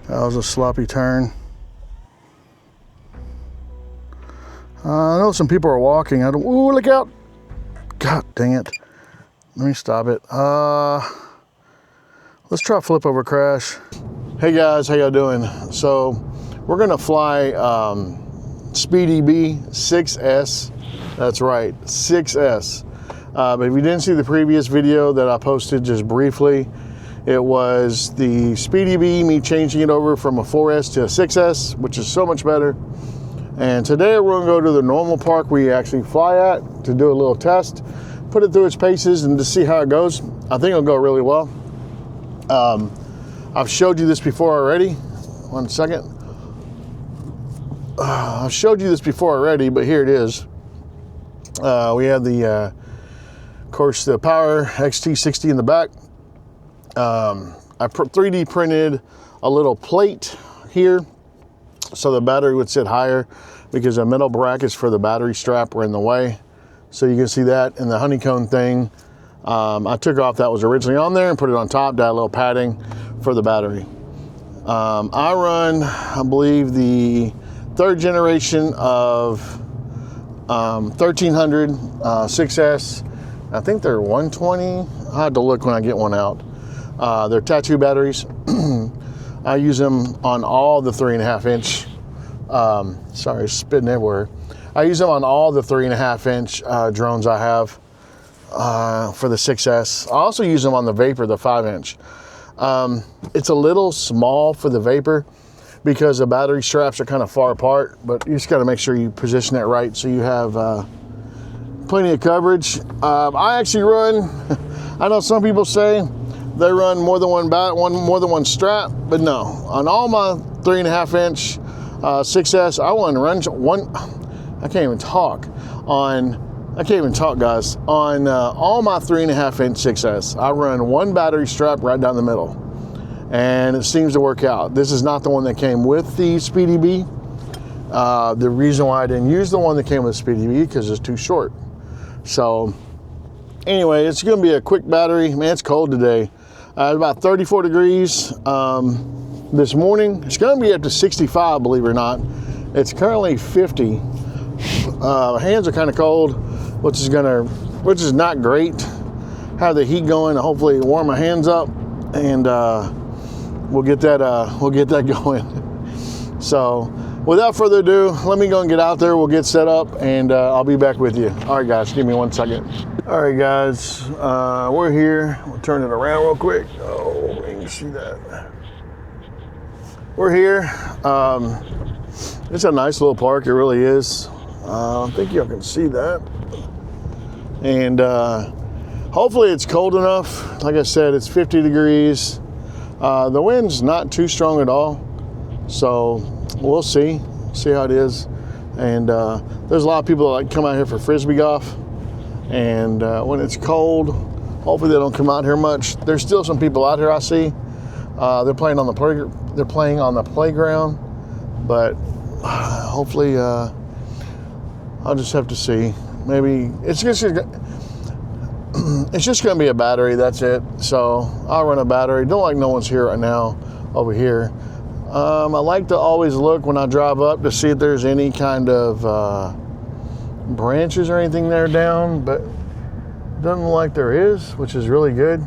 That was a sloppy turn. I know some people are walking. Ooh, look out. God dang it. Let me stop it. Let's try flip over crash. Hey guys, how y'all doing? So we're gonna fly SpeedyBee 6S. That's right, 6S. But if you didn't see the previous video that I posted just briefly, it was the SpeedyBee, me changing it over from a 4S to a 6S, which is so much better. And today we're gonna go to the normal park we actually fly at to do a little test, put it through its paces and to see how it goes. I think it'll go really well. I've showed you this before already. One second. I've showed you this before already, but here it is. We have the, of course, the Power XT60 in the back. I 3D printed a little plate here so the battery would sit higher because the metal brackets for the battery strap were in the way. So you can see that in the honeycomb thing. I took off that was originally on there and put it on top, add a little padding for the battery. I run, I believe, the 3rd generation of 1300 6S. I think they're 120. I have to look when I get one out. They're tattoo batteries. I use them on all the 3.5 inch. Sorry, spitting everywhere. I use them on all the 3.5 inch drones I have for the 6S. I also use them on the Vapor, the 5 inch. It's a little small for the Vapor because the battery straps are kind of far apart, but you just got to make sure you position it right so you have plenty of coverage. I actually run, I know some people say they run more than one strap, but no. On all my 3.5 inch 6S, I want to run one. I can't even talk, guys. On all my 3.5 inch 6S, I run one battery strap right down the middle, and it seems to work out. This is not the one that came with the SpeedyBee. The reason why I didn't use the one that came with SpeedyBee because it's too short. So anyway, it's going to be a quick battery. Man, it's cold today. It's about 34 degrees this morning. It's going to be up to 65, believe it or not. It's currently 50. Hands are kind of cold, which is not great. Have the heat going to hopefully warm my hands up, and we'll get that going. So without further ado, let me go and get out there. We'll get set up, and I'll be back with you. All right, guys, give me 1 second. All right, guys, we're here. We'll turn it around real quick. Oh, you can see that. We're here. It's a nice little park. It really is. I think y'all can see that. And hopefully it's cold enough. Like I said, it's 50 degrees. The wind's not too strong at all. So we'll see how it is. And there's a lot of people that like come out here for frisbee golf. And when it's cold, hopefully they don't come out here much. There's still some people out here I see. They're playing on the playground, but hopefully I'll just have to see. Maybe it's just going to be a battery. That's it. So I'll run a battery. Don't like no one's here right now over here. I like to always look when I drive up to see if there's any kind of branches or anything there down, but doesn't look like there is, which is really good.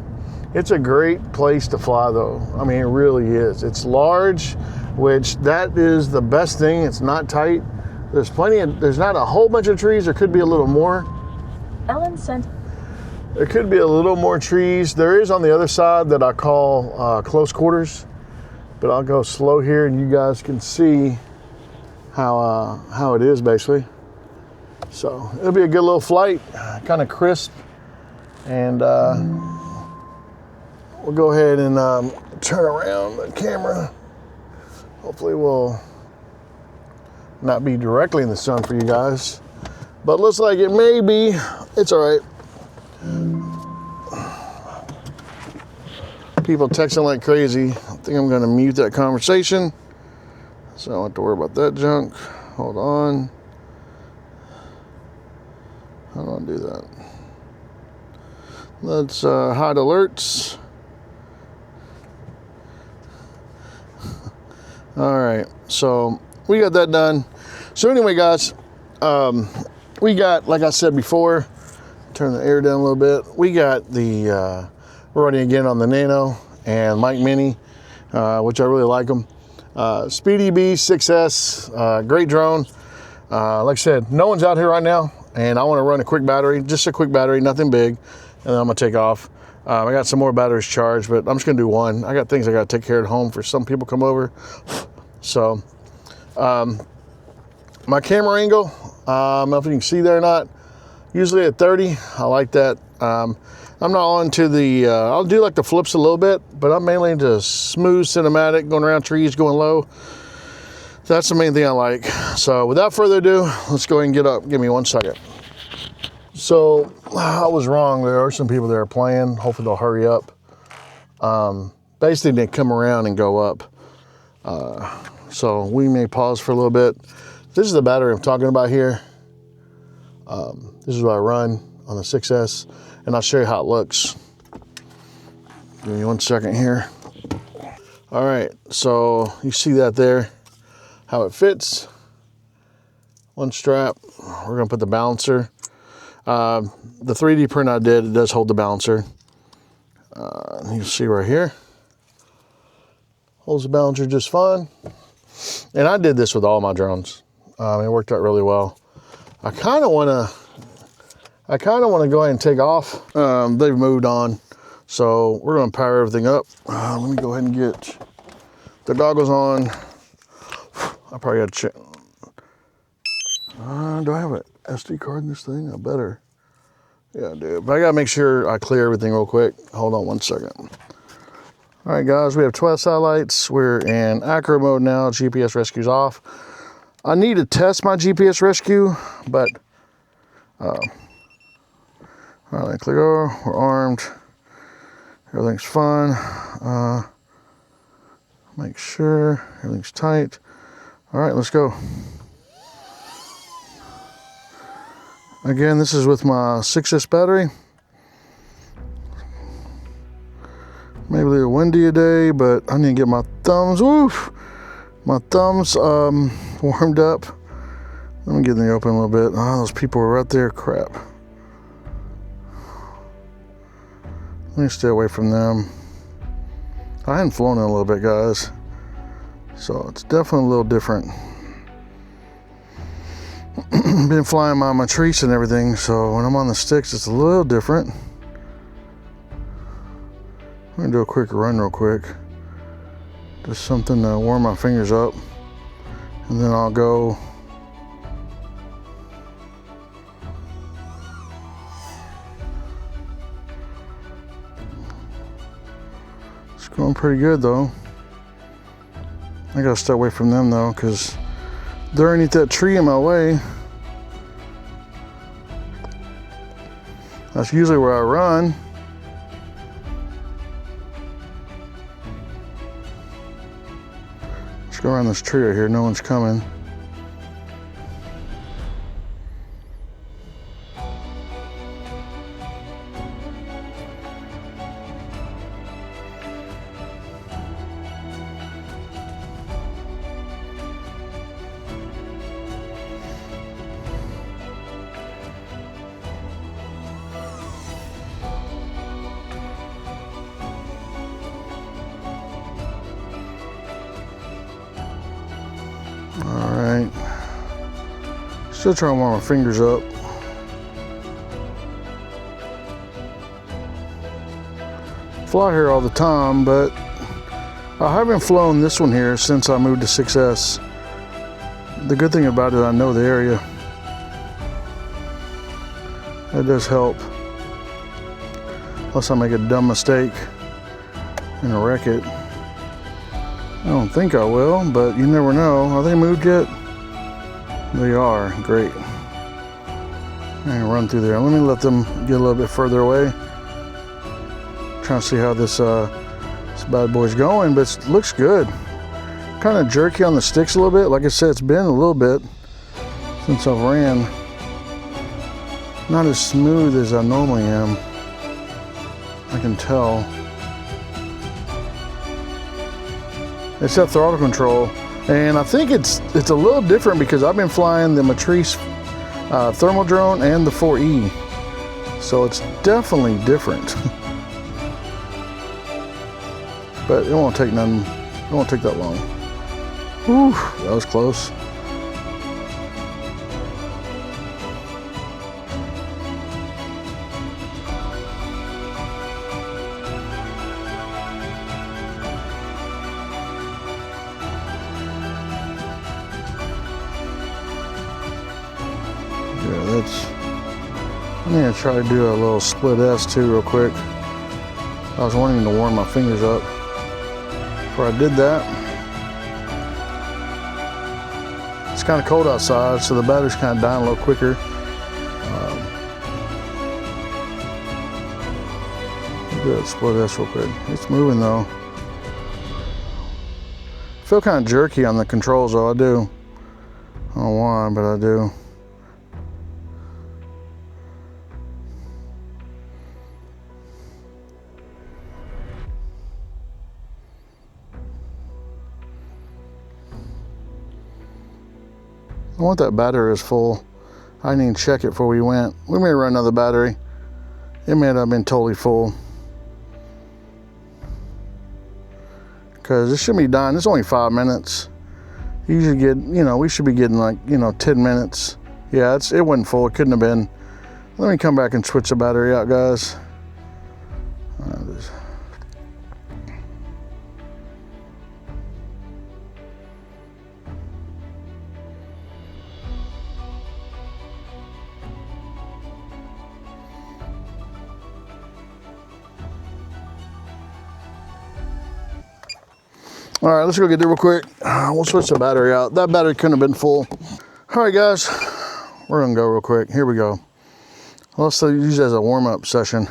It's a great place to fly though. I mean, it really is. It's large, which that is the best thing. It's not tight. There's not a whole bunch of trees. There could be a little more. There could be a little more trees. There is on the other side that I call close quarters, but I'll go slow here and you guys can see how it is basically. So it'll be a good little flight, kind of crisp, and we'll go ahead and turn around the camera. Hopefully we'll not be directly in the sun for you guys, but looks like it may be. It's all right. People texting like crazy. I think I'm gonna mute that conversation so I don't have to worry about that junk. Hold on. How do I do that? Let's hide alerts. All right, so we got that done. So anyway, guys, we got, like I said before, turn the air down a little bit. We got the, we're running again on the Nano and Mike Mini, which I really like them. SpeedyBee 6S, great drone. Like I said, no one's out here right now, and I want to run a quick battery, just a quick battery, nothing big, and then I'm gonna take off. I got some more batteries charged, but I'm just gonna do one. I got things I gotta take care of at home for some people come over. So, my camera angle, I don't know if you can see there or not, usually at 30, I like that. I'm not on to the, I'll do like the flips a little bit, but I'm mainly into smooth cinematic, going around trees, going low. That's the main thing I like. So without further ado, let's go ahead and get up. Give me 1 second. So I was wrong. There are some people that are playing. Hopefully they'll hurry up. Basically they come around and go up. So we may pause for a little bit. This is the battery I'm talking about here. This is what I run on the 6S, and I'll show you how it looks. Give me 1 second here. All right, so you see that there, how it fits. One strap, we're gonna put the balancer. The 3D print I did, it does hold the balancer. You see right here, holds the balancer just fine. And I did this with all my drones. It worked out really well. I kind of want to go ahead and take off. They've moved on, so we're going to power everything up. Let me go ahead and get the goggles on. I probably got to check. Do I have an SD card in this thing? I better. Yeah, I do. But I got to make sure I clear everything real quick. Hold on 1 second. All right, guys, we have 12 satellites. We're in acro mode now. GPS rescue's off. I need to test my GPS rescue, but all right, click over. We're armed. Everything's fine. Make sure everything's tight. All right, let's go. Again, this is with my 6S battery. Maybe a little windy a day, but I need to get my thumbs, my thumbs warmed up. Let me get in the open a little bit. Oh, those people are right there, crap. Let me stay away from them. I hadn't flown in a little bit, guys, so it's definitely a little different. Been flying my Matrice and everything, so when I'm on the sticks, it's a little different. I'm gonna do a quick run real quick. Just something to warm my fingers up. And then I'll go. It's going pretty good though. I gotta stay away from them though, because they're underneath that tree in my way. That's usually where I run. Let's go around this tree right here. No one's coming. Alright, still trying to warm my fingers up. Fly here all the time, but I haven't flown this one here since I moved to 6S. The good thing about it, I know the area. That does help. Unless I make a dumb mistake and wreck it. I don't think I will, but you never know. Are they moved yet? They are. Great. I'm gonna run through there. Let me let them get a little bit further away. Trying to see how this bad boy's going, but it looks good. Kind of jerky on the sticks a little bit. Like I said, it's been a little bit since I've ran. Not as smooth as I normally am. I can tell. It's that throttle control. And I think it's a little different because I've been flying the Matrice thermal drone and the 4E. So it's definitely different. But it won't take none, it won't take that long. Whew, that was close. Yeah, I'm gonna try to do a little split S too real quick. I was wanting to warm my fingers up before I did that. It's kind of cold outside, so the battery's kind of dying a little quicker. Do that split S real quick. It's moving though. I feel kind of jerky on the controls though, I do. I don't know why, but I do. I want that battery is full. I didn't even check it before we went. We may run another battery. It may have been totally full. Because it shouldn't be dying. It's only 5 minutes. You usually get, you know, we should be getting like, you know, 10 minutes. Yeah, it wasn't full. It couldn't have been. Let me come back and switch the battery out, guys. All right, let's go get there real quick. We'll switch the battery out. That battery couldn't have been full. All right, guys, we're gonna go real quick. Here we go. Let's use it as a warm-up session.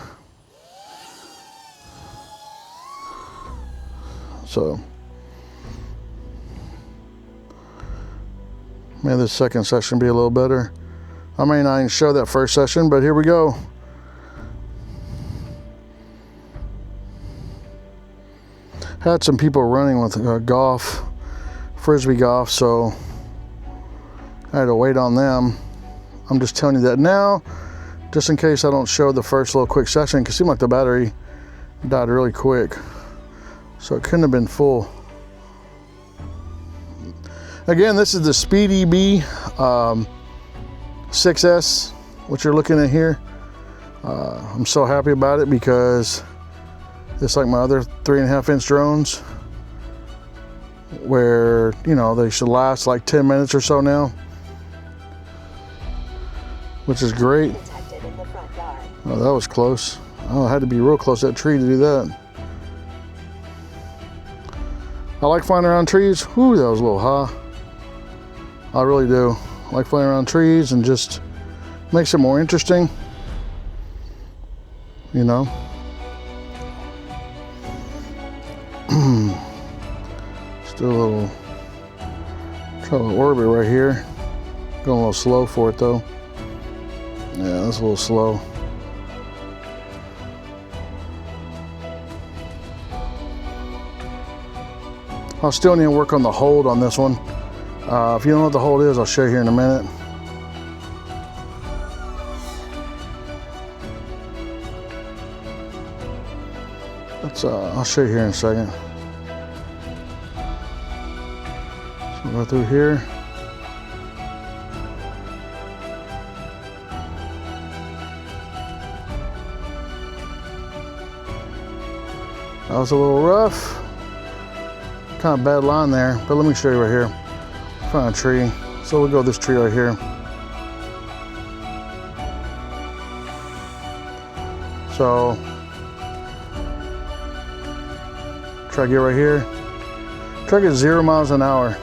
So, maybe this second session be a little better. I may not even show that first session, but here we go. Had some people running with golf, frisbee golf, so I had to wait on them. I'm just telling you that now, just in case I don't show the first little quick session, because it seemed like the battery died really quick. So it couldn't have been full. Again, this is the SpeedyBee 6S, what you're looking at here. I'm so happy about it because it's like my other 3.5-inch drones where, you know, they should last like 10 minutes or so now, which is great. Oh, that was close. Oh, I had to be real close to that tree to do that. I like flying around trees. Whew, that was a little high. I really do. I like flying around trees and just makes it more interesting, you know. Still a little, trying to orbit right here. Going a little slow for it though. Yeah, that's a little slow. I'll still need to work on the hold on this one. If you don't know what the hold is, I'll show you here in a minute. I'll show you here in a second. So go through here. That was a little rough. Kind of bad line there, but let me show you right here. Find a tree. So we'll go this tree right here. So try to get right here. Try to get 0 miles an hour.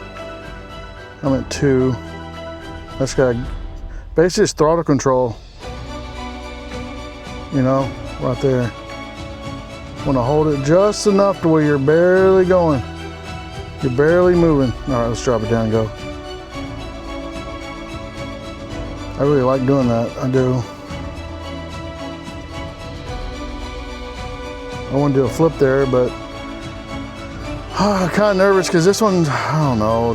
I'm at 2. That's got basically it's throttle control. You know, right there. Want to hold it just enough to where you're barely going. You're barely moving. All right, let's drop it down and go. I really like doing that. I do. I want to do a flip there, but Kind of nervous because this one, I don't know,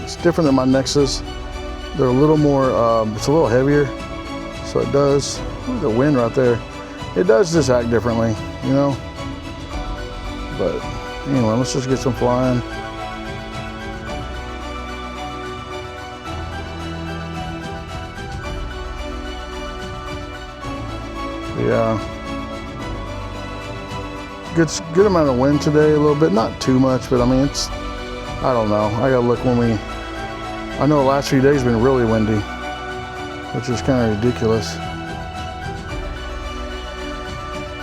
it's different than my Nexus. They're a little more, it's a little heavier. So it does, look at the wind right there. It does just act differently, you know? But anyway, let's just get some flying. Yeah. Good amount of wind today, a little bit, not too much, but I mean, it's, I don't know. I gotta look when I know the last few days have been really windy, which is kind of ridiculous.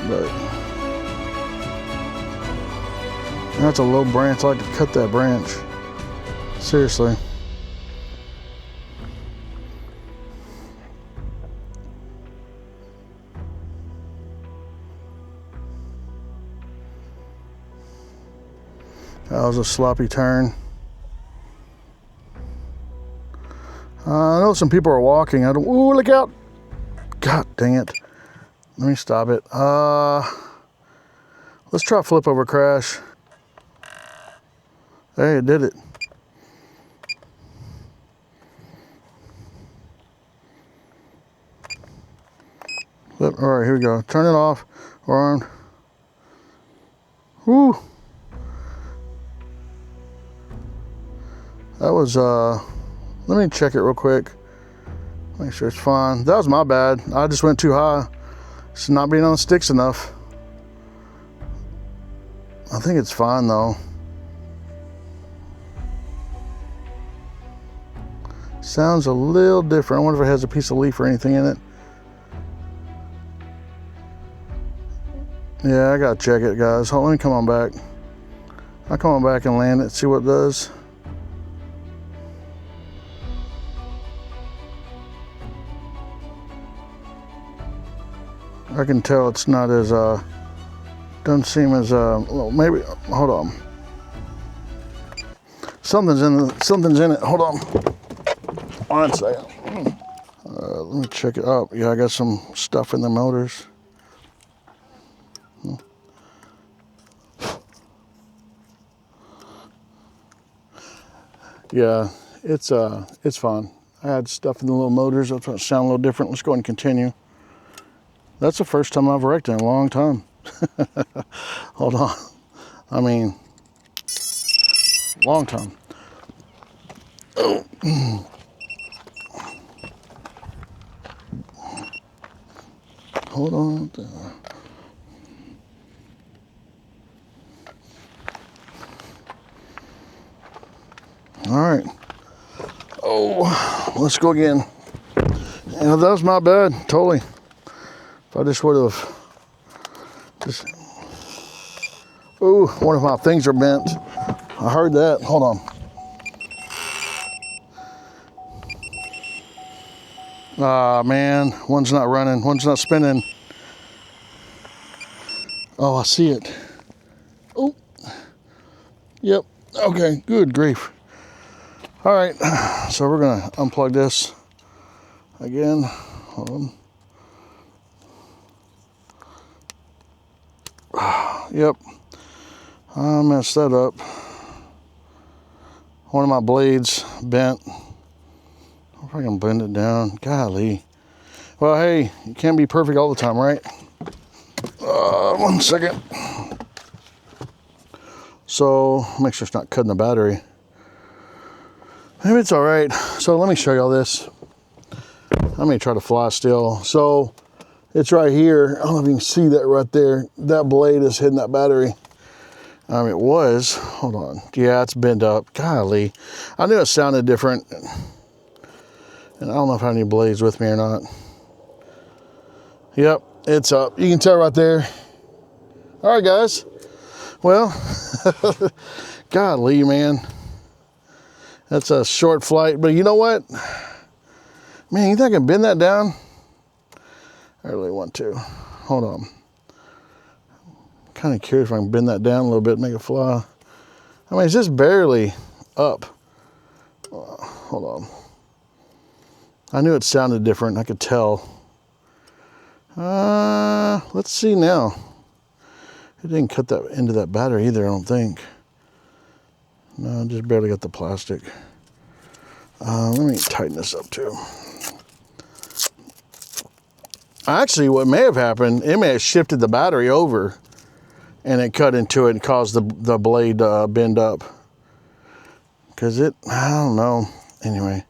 But that's a low branch. I like to cut that branch. Seriously. That was a sloppy turn. I know some people are walking. Ooh, look out. God dang it. Let me stop it. Let's try flip over crash. Hey, it did it. All right, here we go. Turn it off. We're on. Woo. That was, let me check it real quick. Make sure it's fine. That was my bad. I just went too high. It's not being on the sticks enough. I think it's fine though. Sounds a little different. I wonder if it has a piece of leaf or anything in it. Yeah, I gotta check it, guys. Hold on, let me come on back. I'll come on back and land it, see what it does. I can tell it's not as, doesn't seem as, well, maybe, hold on. Something's in it, hold on. One second. Let me check it out. Yeah, I got some stuff in the motors. Yeah, it's fine. I had stuff in the little motors. That's what sound a little different. Let's go ahead and continue. That's the first time I've wrecked in a long time. Hold on. I mean, long time. Oh. Hold on. All right. Oh, let's go again. Yeah, that was my bad, totally. If I just would have just, ooh, one of my things are bent. I heard that. Hold on. Ah, man, one's not running, one's not spinning. Oh, I see it. Oh, yep. Okay, good grief. All right, so we're gonna unplug this again. Hold on. Yep, I messed that up. One of my blades bent. If I can bend it down, golly. Well, hey, you can't be perfect all the time, right? 1 second. So, make sure it's not cutting the battery. Maybe it's all right. So let me show y'all this. I may try to fly still. So it's right here. I don't know if you can see that right there. That blade is hitting that battery. It was. Hold on. Yeah, it's bent up. Golly. I knew it sounded different. And I don't know if I have any blades with me or not. Yep, it's up. You can tell right there. All right, guys. Well, golly, man. That's a short flight, but you know what? Man, you think I can bend that down? I really want to. Hold on. I'm kind of curious if I can bend that down a little bit, make it fly. I mean, it's just barely up. Hold on. I knew it sounded different. I could tell. Let's see now. It didn't cut that into that battery either, I don't think. No, just barely got the plastic. Let me tighten this up too. Actually, what may have happened, it may have shifted the battery over and it cut into it and caused the blade to bend up. Because I don't know. Anyway,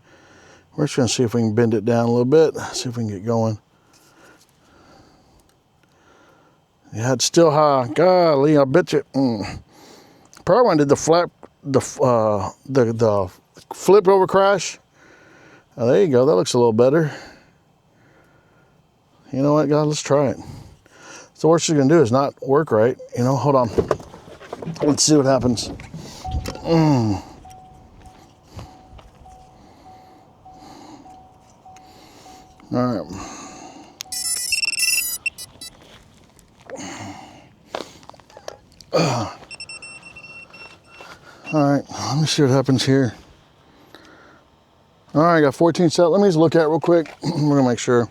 we're just going to see if we can bend it down a little bit. See if we can get going. Yeah, it's still high. Golly, I bet you. Probably when I did the flip over crash. Oh, there you go. That looks a little better. You know what, guys? Let's try it. So what she's gonna do is not work right. You know, hold on. Let's see what happens. All right. All right, let me see what happens here. All right, I got 14 set. Let me just look at it real quick. We're gonna make sure.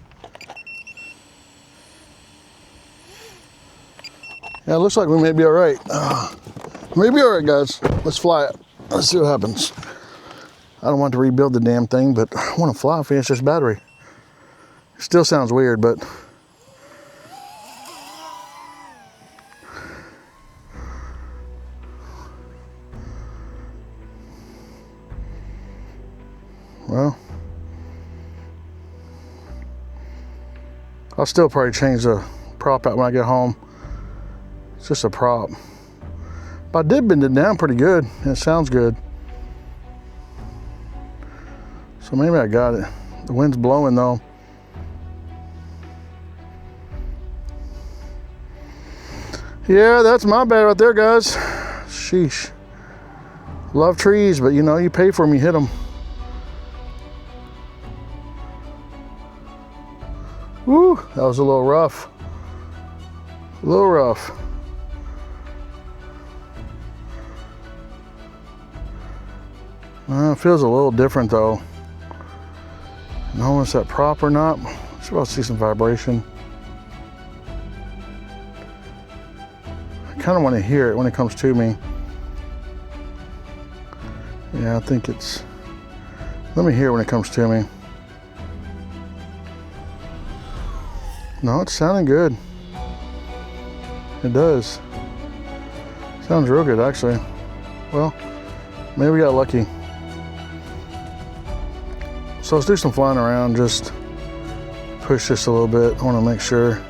Yeah, it looks like we may be all right. Maybe all right, guys. Let's fly it. Let's see what happens. I don't want to rebuild the damn thing, but I want to fly, finish this battery. It still sounds weird, but well, I'll still probably change the prop out when I get home. It's just a prop. But I did bend it down pretty good, and it sounds good. So maybe I got it. The wind's blowing though. Yeah, that's my bad right there, guys. Sheesh. Love trees, but you know, you pay for them, you hit them. Woo, that was a little rough. A little rough. It feels a little different though. I don't know if it's that prop or not. Just about to see some vibration. I kind of want to hear it when it comes to me. Yeah, I think it's... Let me hear it when it comes to me. No, it's sounding good. It does. Sounds real good, actually. Well, maybe we got lucky. So let's do some flying around, just push this a little bit. I want to make sure.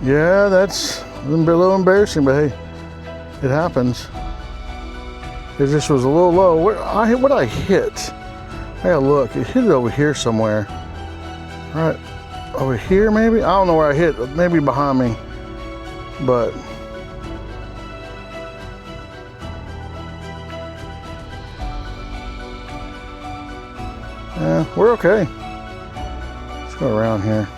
Yeah, that's a little embarrassing, but hey, it happens. It just was a little low. What I hit? I gotta look. It hit it over here somewhere. Right over here, maybe? I don't know where I hit. Maybe behind me. But yeah, we're okay. Let's go around here.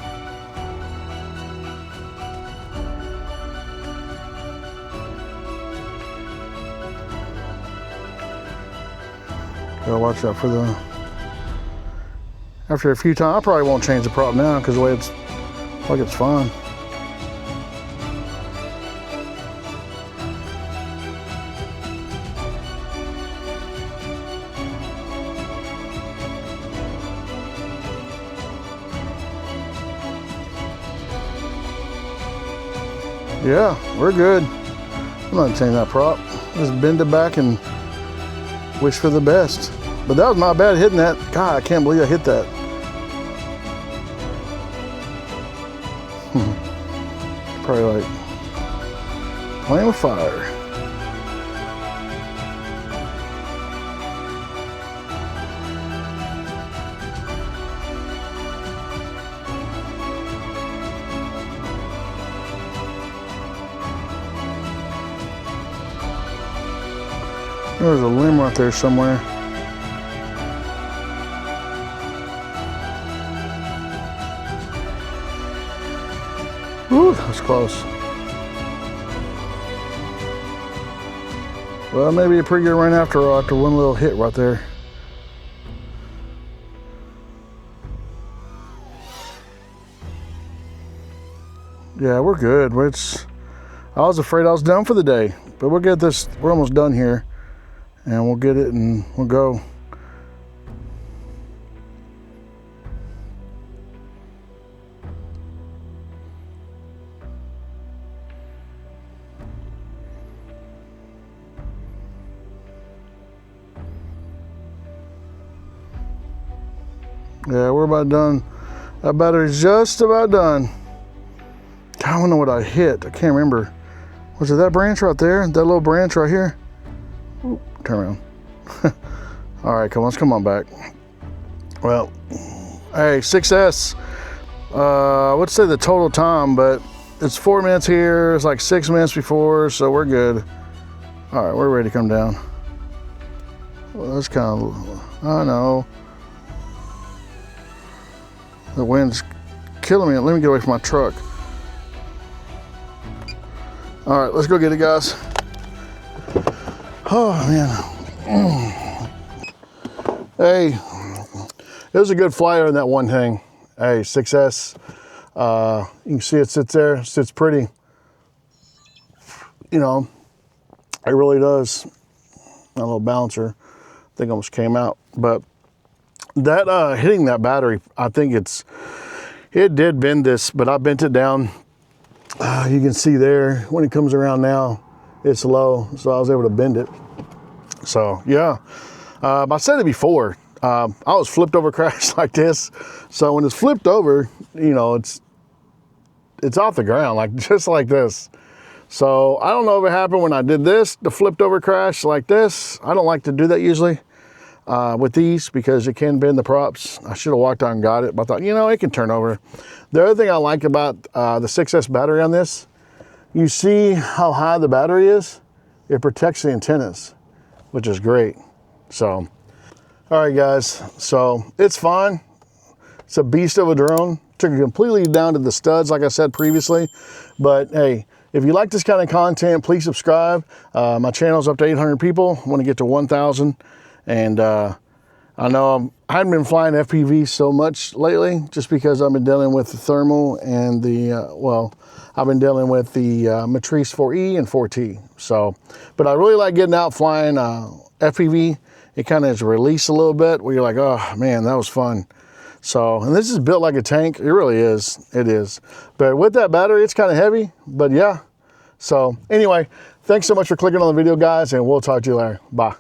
Gotta watch out for the... After a few times, I probably won't change the prop now because the way it's like it's fine. Yeah, we're good. I'm not changing that prop. Just bend it back and wish for the best. But that was not bad hitting that. God, I can't believe I hit that. Probably like playing with fire. There's a limb right there somewhere. Ooh, that was close. Well, maybe a pretty good run after one little hit right there. Yeah, we're good. I was afraid I was done for the day, but we'll get this. We're almost done here, and we'll get it and we'll go. Yeah, we're about done. That battery's just about done. I don't know what I hit. I can't remember. Was it that branch right there? That little branch right here? Ooh, turn around. All right, let's come on back. Well, hey, 6S. I would say the total time, but it's 4 minutes here. It's like 6 minutes before, so we're good. All right, we're ready to come down. Well, that's kind of, I know. The wind's killing me. Let me get away from my truck. All right, let's go get it, guys. Oh, man. Hey, it was a good flyer in that one thing. Hey, 6S. You can see it sits there, sits pretty. You know, it really does. That little bouncer, I think almost came out. But that hitting that battery, I think it did bend this, but I bent it down. You can see there when it comes around now, it's low, so I was able to bend it. So yeah, I said it before. I was flipped over crashed like this. So when it's flipped over, you know, it's off the ground, like just like this. So I don't know if it happened when I did this, the flipped over crash like this. I don't like to do that usually with these because it can bend the props. I should have walked out and got it, but I thought, you know, it can turn over. The other thing I like about the 6S battery on this, you see how high the battery is? It protects the antennas, which is great. So, all right guys, so it's fine. It's a beast of a drone. Took it completely down to the studs, like I said previously. But hey, if you like this kind of content, please subscribe. My channel's up to 800 people. I want to get to 1,000. And I know I hadn't been flying FPV so much lately just because I've been dealing with the thermal and the, I've been dealing with the Matrice 4E and 4T. So, but I really like getting out flying FPV. It kind of is released a little bit where you're like, oh man, that was fun. So, and this is built like a tank. It really is. It is. But with that battery, it's kind of heavy, but yeah. So anyway, thanks so much for clicking on the video, guys, and we'll talk to you later. Bye.